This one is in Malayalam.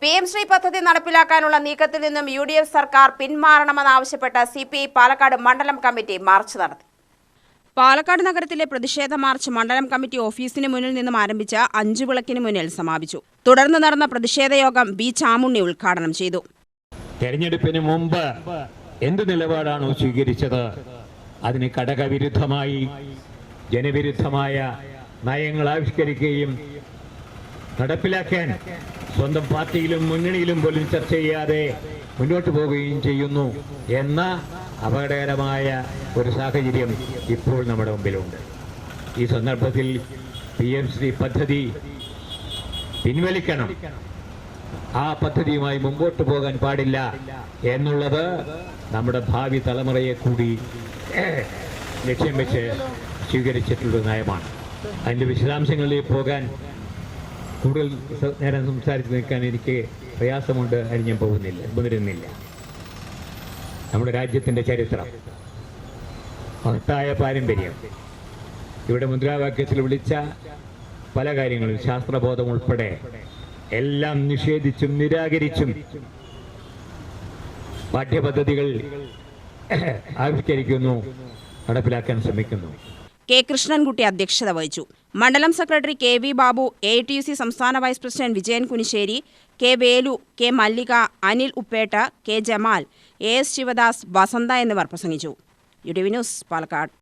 PM ശ്രീ പദ്ധതി നടപ്പിലാക്കാനുള്ള നീക്കത്തിൽ നിന്നും UDF സർക്കാർ പിന്മാറണമെന്നാവശ്യപ്പെട്ട് CPI പാലക്കാട് മണ്ഡലം കമ്മിറ്റി മാർച്ച് നടത്തി. പാലക്കാട് നഗരത്തിലെ പ്രതിഷേധ മാർച്ച് മണ്ഡലം കമ്മിറ്റി ഓഫീസിന് മുന്നിൽ നിന്നും ആരംഭിച്ച 5 വിളക്കിന് മുന്നിൽ സമാപിച്ചു. തുടർന്ന് നടന്ന പ്രതിഷേധ യോഗം B. ചാമുണ്ണി ഉദ്ഘാടനം ചെയ്തു. തെരഞ്ഞെടുപ്പിന് മുമ്പ് എന്ത് നിലപാടാണോ സ്വീകരിച്ചത് അതിന് ഘടകവിരുദ്ധമായി ജനവിരുദ്ധമായ നയങ്ങൾ ആവിഷ്കരിക്കുകയും നടപ്പിലാക്കാൻ സ്വന്തം പാർട്ടിയിലും മുന്നണിയിലും പോലും ചർച്ച ചെയ്യാതെ മുന്നോട്ട് പോവുകയും ചെയ്യുന്നു എന്ന അപകടകരമായ ഒരു സാഹചര്യം ഇപ്പോൾ നമ്മുടെ മുമ്പിലുണ്ട്. ഈ സന്ദർഭത്തിൽ PM ശ്രീ പദ്ധതി പിൻവലിക്കണം, ആ പദ്ധതിയുമായി മുമ്പോട്ട് പോകാൻ പാടില്ല എന്നുള്ളത് നമ്മുടെ ഭാവി തലമുറയെ കൂടി ലക്ഷ്യം വെച്ച് സ്വീകരിച്ചിട്ടുള്ള നയമാണ്. അതിൻ്റെ വിശദാംശങ്ങളിലേക്ക് പോകാൻ കൂടുതൽ നേരം സംസാരിച്ച് നിൽക്കാൻ എനിക്ക് പ്രയാസമുണ്ട്. അതിന് ഞാൻ മുതിരുന്നില്ല. നമ്മുടെ രാജ്യത്തിൻ്റെ ചരിത്രം, മഹത്തായ പാരമ്പര്യം, ഇവിടെ മുദ്രാവാക്യത്തിൽ വിളിച്ച പല കാര്യങ്ങളും ശാസ്ത്രബോധം ഉൾപ്പെടെ എല്ലാം നിഷേധിച്ചും നിരാകരിച്ചും പാഠ്യപദ്ധതികൾ ആവിഷ്കരിക്കുന്നു, നടപ്പിലാക്കാൻ ശ്രമിക്കുന്നു. K. കൃഷ്ണൻകുട്ടി അധ്യക്ഷത വഹിച്ചു. മണ്ഡലം സെക്രട്ടറി KV ബാബു, AITUC സംസ്ഥാന vice president Vijayan Kunissery, K. Velu, K. Mallika, Anil Uppetta, K. Jamal, AS Sivadas, Vasantha എന്നിവർ പ്രസംഗിച്ചു. UTV news Palakkad.